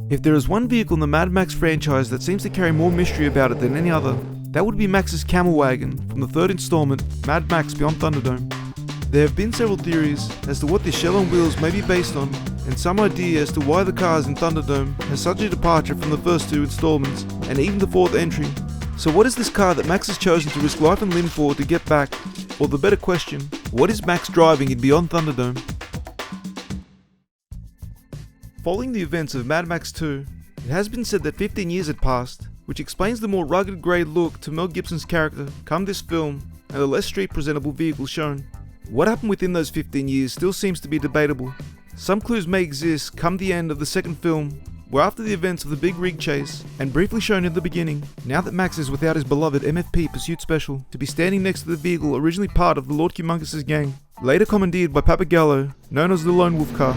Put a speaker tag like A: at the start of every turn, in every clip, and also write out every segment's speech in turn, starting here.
A: If there is one vehicle in the Mad Max franchise that seems to carry more mystery about it than any other, that would be Max's Camel Wagon from the third installment, Mad Max Beyond Thunderdome. There have been several theories as to what this shell on wheels may be based on, and some idea as to why the cars in Thunderdome has such a departure from the first two installments, and even the fourth entry. So what is this car that Max has chosen to risk life and limb for to get back? Or the better question, what is Max driving in Beyond Thunderdome? Following the events of Mad Max 2, it has been said that 15 years had passed, which explains the more rugged grey look to Mel Gibson's character come this film and the less street presentable vehicles shown. What happened within those 15 years still seems to be debatable. Some clues may exist come the end of the second film, where after the events of the big rig chase, and briefly shown in the beginning, now that Max is without his beloved MFP Pursuit Special, to be standing next to the vehicle originally part of the Lord Humongous' gang, later commandeered by Papagallo, known as the Lone Wolf car.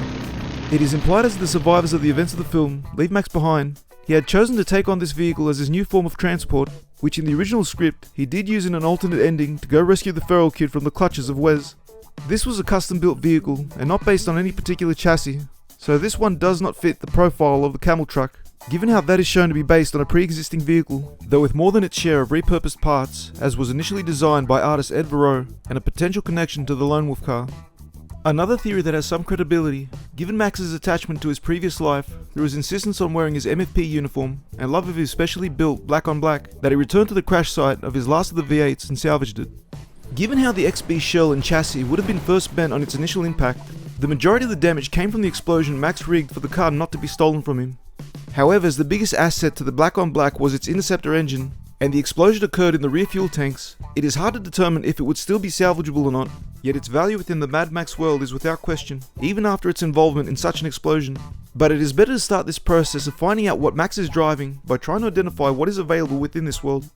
A: It is implied as the survivors of the events of the film leave Max behind, he had chosen to take on this vehicle as his new form of transport, which in the original script he did use in an alternate ending to go rescue the feral kid from the clutches of Wes. This was a custom built vehicle and not based on any particular chassis, so this one does not fit the profile of the camel truck, given how that is shown to be based on a pre-existing vehicle, though with more than its share of repurposed parts, as was initially designed by artist Ed Verreau, and a potential connection to the Lone Wolf car. Another theory that has some credibility, given Max's attachment to his previous life through his insistence on wearing his MFP uniform and love of his specially built black on black, that he returned to the crash site of his last of the V8s and salvaged it. Given how the XB shell and chassis would have been first bent on its initial impact, the majority of the damage came from the explosion Max rigged for the car not to be stolen from him. However, as the biggest asset to the black on black was its Interceptor engine, and the explosion occurred in the rear fuel tanks, it is hard to determine if it would still be salvageable or not, yet its value within the Mad Max world is without question, even after its involvement in such an explosion. But it is better to start this process of finding out what Max is driving by trying to identify what is available within this world.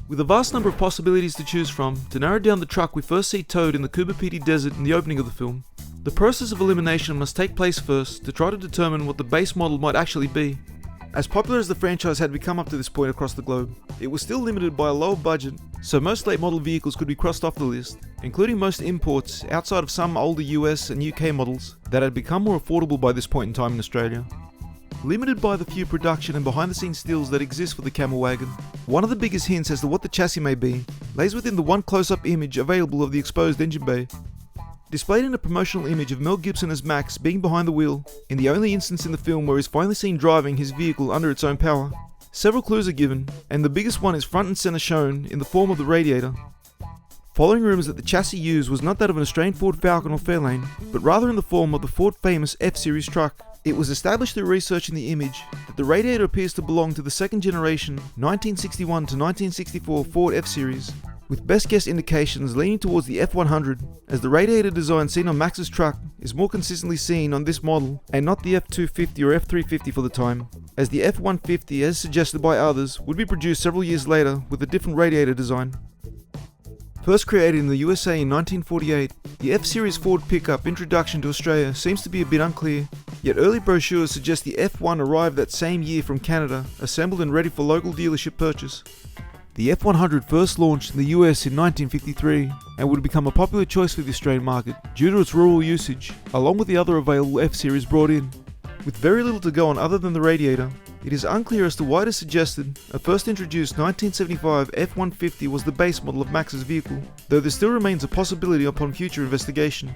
A: With a vast number of possibilities to choose from, to narrow down the truck we first see towed in the Coober Pedy Desert in the opening of the film, the process of elimination must take place first to try to determine what the base model might actually be. As popular as the franchise had become up to this point across the globe, it was still limited by a low budget, so most late model vehicles could be crossed off the list, including most imports outside of some older US and UK models that had become more affordable by this point in time in Australia. Limited by the few production and behind the scenes stills that exist for the Camel Wagon, one of the biggest hints as to what the chassis may be lays within the one close-up image available of the exposed engine bay. Displayed in a promotional image of Mel Gibson as Max being behind the wheel, in the only instance in the film where he's finally seen driving his vehicle under its own power, several clues are given, and the biggest one is front and center shown in the form of the radiator. Following rumours that the chassis used was not that of an Australian Ford Falcon or Fairlane, but rather in the form of the Ford famous F-Series truck. It was established through research in the image that the radiator appears to belong to the second generation 1961 to 1964 Ford F-Series, with best guess indications leaning towards the F100, as the radiator design seen on Max's truck is more consistently seen on this model and not the F250 or F350 for the time, as the F150, as suggested by others, would be produced several years later with a different radiator design. First created in the USA in 1948, the F-Series Ford pickup introduction to Australia seems to be a bit unclear, yet early brochures suggest the F1 arrived that same year from Canada, assembled and ready for local dealership purchase. The F100 first launched in the US in 1953 and would become a popular choice for the Australian market due to its rural usage, along with the other available F-Series brought in. With very little to go on other than the radiator, it is unclear as to why it is suggested a first introduced 1975 F-150 was the base model of Max's vehicle, though there still remains a possibility upon future investigation.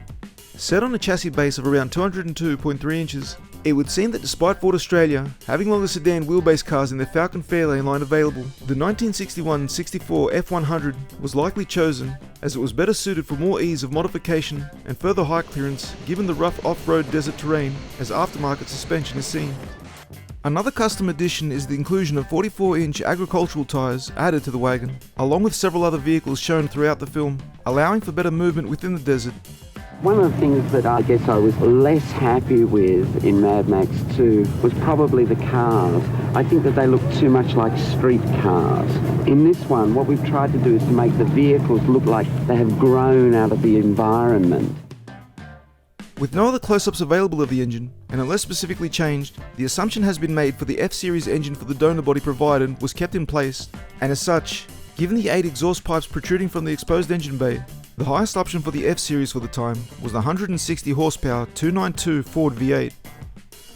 A: Set on a chassis base of around 202.3 inches, it would seem that despite Ford Australia having longer sedan wheelbase cars in their Falcon Fairlane line available, the 1961-64 F100 was likely chosen as it was better suited for more ease of modification and further height clearance given the rough off-road desert terrain as aftermarket suspension is seen. Another custom addition is the inclusion of 44-inch agricultural tyres added to the wagon, along with several other vehicles shown throughout the film, allowing for better movement within the desert.
B: One of the things that I guess I was less happy with in Mad Max 2 was probably the cars. I think that they look too much like street cars. In this one, what we've tried to do is to make the vehicles look like they have grown out of the environment.
A: With no other close-ups available of the engine, and unless specifically changed, the assumption has been made for the F-Series engine for the donor body provided was kept in place, and as such, given the 8 exhaust pipes protruding from the exposed engine bay, The highest option for the F-Series for the time was the 160 horsepower 292 Ford V8.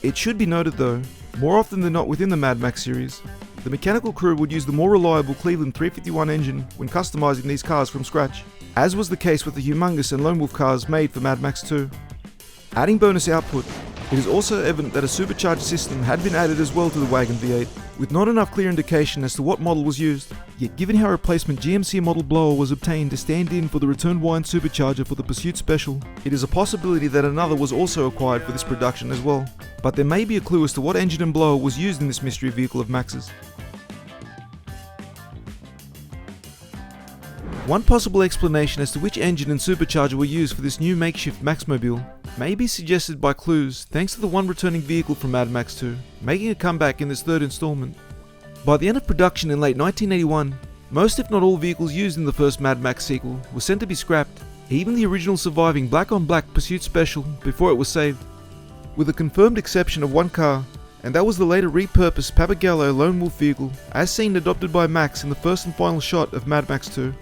A: It should be noted though, more often than not within the Mad Max series, the mechanical crew would use the more reliable Cleveland 351 engine when customizing these cars from scratch, as was the case with the humongous and Lone Wolf cars made for Mad Max 2. Adding bonus output, it is also evident that a supercharged system had been added as well to the Wagon V8, with not enough clear indication as to what model was used. Yet given how a replacement GMC model blower was obtained to stand in for the returned Wine supercharger for the Pursuit Special, it is a possibility that another was also acquired for this production as well. But there may be a clue as to what engine and blower was used in this mystery vehicle of Max's. One possible explanation as to which engine and supercharger were used for this new makeshift Maxmobile may be suggested by clues thanks to the one returning vehicle from Mad Max 2, making a comeback in this third installment. By the end of production in late 1981, most if not all vehicles used in the first Mad Max sequel were sent to be scrapped, even the original surviving black-on-black Pursuit Special before it was saved. With a confirmed exception of one car, and that was the later repurposed Pappagallo Lone Wolf vehicle as seen adopted by Max in the first and final shot of Mad Max 2.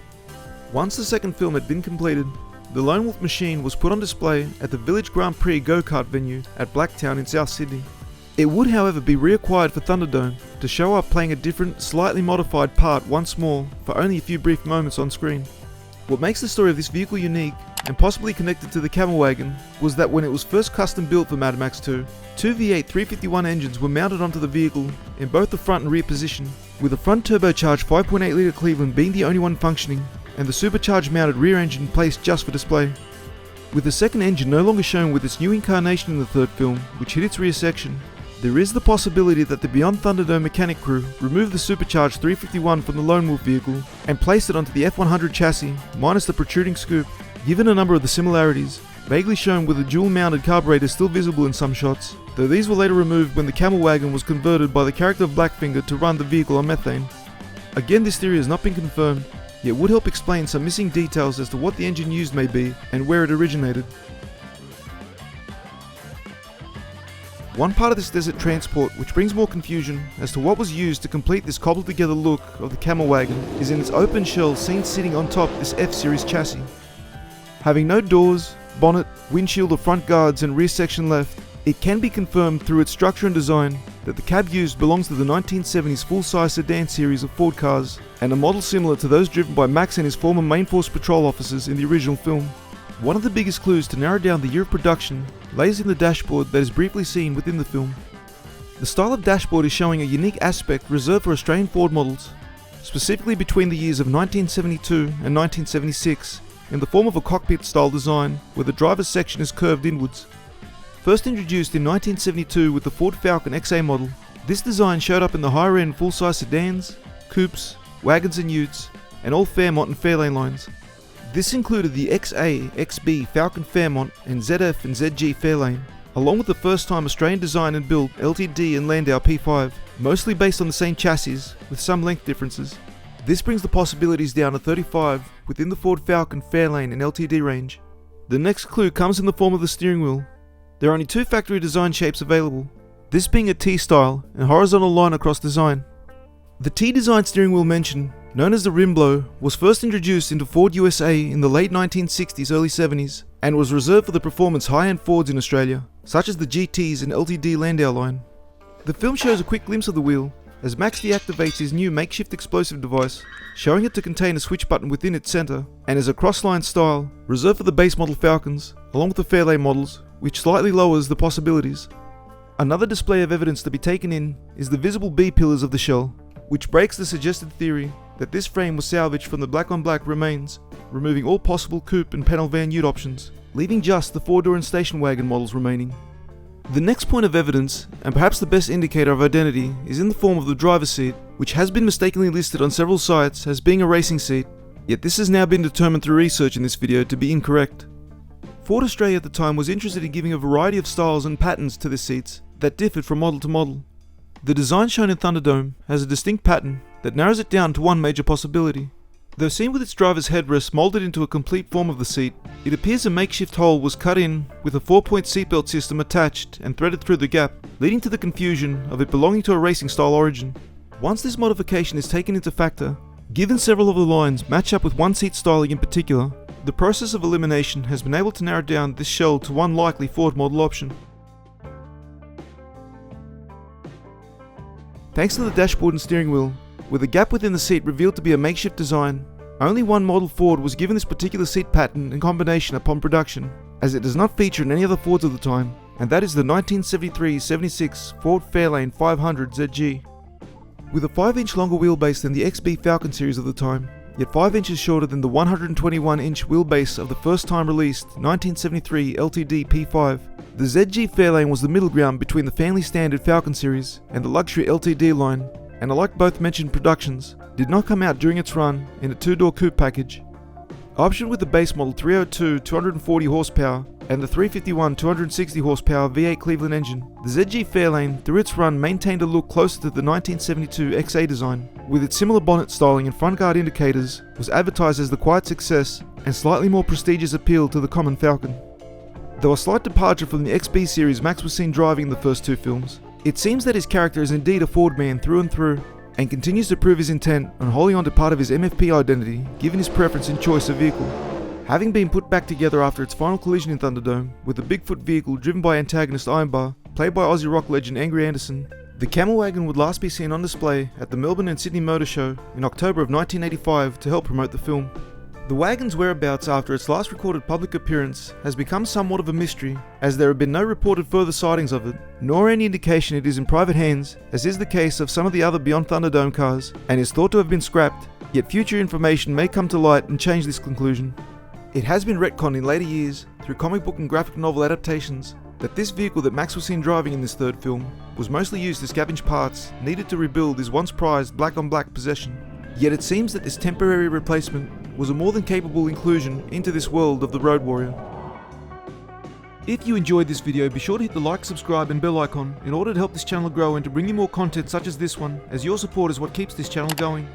A: Once the second film had been completed, the Lone Wolf machine was put on display at the Village Grand Prix go-kart venue at Blacktown in South Sydney. It would however be reacquired for Thunderdome to show up playing a different, slightly modified part once more for only a few brief moments on screen. What makes the story of this vehicle unique, and possibly connected to the Camel Wagon, was that when it was first custom built for Mad Max 2, two V8 351 engines were mounted onto the vehicle in both the front and rear position, with the front turbocharged 5.8 litre Cleveland being the only one functioning, and the supercharged mounted rear engine placed just for display. With the second engine no longer shown with its new incarnation in the third film, which hit its rear section, there is the possibility that the Beyond Thunderdome mechanic crew removed the supercharged 351 from the Lone Wolf vehicle and placed it onto the F100 chassis, minus the protruding scoop. Given a number of the similarities, vaguely shown with the dual-mounted carburetor still visible in some shots, though these were later removed when the Camel Wagon was converted by the character of Blackfinger to run the vehicle on methane. Again, this theory has not been confirmed, yet would help explain some missing details as to what the engine used may be and where it originated. One part of this desert transport which brings more confusion as to what was used to complete this cobbled together look of the Camel Wagon is in its open shell seen sitting on top this F-Series chassis. Having no doors, bonnet, windshield or front guards and rear section left, it can be confirmed through its structure and design that the cab used belongs to the 1970s full-size sedan series of Ford cars, and a model similar to those driven by Max and his former Main Force patrol officers in the original film. One of the biggest clues to narrow down the year of production lays in the dashboard that is briefly seen within the film. The style of dashboard is showing a unique aspect reserved for Australian Ford models, specifically between the years of 1972 and 1976, in the form of a cockpit-style design where the driver's section is curved inwards. First introduced in 1972 with the Ford Falcon XA model, this design showed up in the higher-end full-size sedans, coupes, wagons and utes, and all Fairmont and Fairlane lines. This included the XA, XB, Falcon Fairmont, and ZF and ZG Fairlane, along with the first-time Australian design and build LTD and Landau P5, mostly based on the same chassis, with some length differences. This brings the possibilities down to 35 within the Ford Falcon, Fairlane and LTD range. The next clue comes in the form of the steering wheel. There are only two factory design shapes available, this being a T-style and horizontal line across design. The T-design steering wheel mentioned, known as the rim blow, was first introduced into Ford USA in the late 1960s, early 70s, and was reserved for the performance high-end Fords in Australia, such as the GTs and LTD Landau line. The film shows a quick glimpse of the wheel, as Max deactivates his new makeshift explosive device, showing it to contain a switch button within its center, and is a cross-line style, reserved for the base model Falcons, along with the Fairlane models, which slightly lowers the possibilities. Another display of evidence to be taken in is the visible B-pillars of the shell, which breaks the suggested theory that this frame was salvaged from the black-on-black remains, removing all possible coupe and panel van ute options, leaving just the four-door and station wagon models remaining. The next point of evidence, and perhaps the best indicator of identity, is in the form of the driver's seat, which has been mistakenly listed on several sites as being a racing seat, yet this has now been determined through research in this video to be incorrect. Ford Australia at the time was interested in giving a variety of styles and patterns to the seats that differed from model to model. The design shown in Thunderdome has a distinct pattern that narrows it down to one major possibility. Though seen with its driver's headrest moulded into a complete form of the seat, it appears a makeshift hole was cut in with a 4-point seatbelt system attached and threaded through the gap, leading to the confusion of it belonging to a racing style origin. Once this modification is taken into factor, given several of the lines match up with one seat styling in particular, The process of elimination has been able to narrow down this shell to one likely Ford model option. Thanks to the dashboard and steering wheel, with a gap within the seat revealed to be a makeshift design, only one model Ford was given this particular seat pattern and combination upon production, as it does not feature in any other Fords of the time, and that is the 1973-76 Ford Fairlane 500 ZG. With a 5-inch longer wheelbase than the XB Falcon series of the time, yet 5 inches shorter than the 121-inch wheelbase of the first time released 1973 LTD P5, the ZG Fairlane was the middle ground between the family standard Falcon series and the luxury LTD line, and unlike both mentioned productions, did not come out during its run in a 2-door coupe package. Optioned with the base model 302 240 horsepower and the 351 260 horsepower V8 Cleveland engine, the ZG Fairlane through its run maintained a look closer to the 1972 XA design, with its similar bonnet styling and front guard indicators, was advertised as the quiet success and slightly more prestigious appeal to the common Falcon. Though a slight departure from the XB series Max was seen driving in the first two films, it seems that his character is indeed a Ford man through and through, and continues to prove his intent on holding on to part of his MFP identity given his preference in choice of vehicle. Having been put back together after its final collision in Thunderdome with a Bigfoot vehicle driven by antagonist Ironbar, played by Aussie rock legend Angry Anderson, the Camel Wagon would last be seen on display at the Melbourne and Sydney Motor Show in October of 1985 to help promote the film. The wagon's whereabouts after its last recorded public appearance has become somewhat of a mystery, as there have been no reported further sightings of it, nor any indication it is in private hands, as is the case of some of the other Beyond Thunderdome cars, and is thought to have been scrapped, yet future information may come to light and change this conclusion. It has been retconned in later years, through comic book and graphic novel adaptations, that this vehicle that Max was seen driving in this third film was mostly used to scavenge parts needed to rebuild his once prized black-on-black possession. Yet it seems that this temporary replacement was a more than capable inclusion into this world of the Road Warrior. If you enjoyed this video, be sure to hit the like, subscribe and bell icon in order to help this channel grow and to bring you more content such as this one, as your support is what keeps this channel going.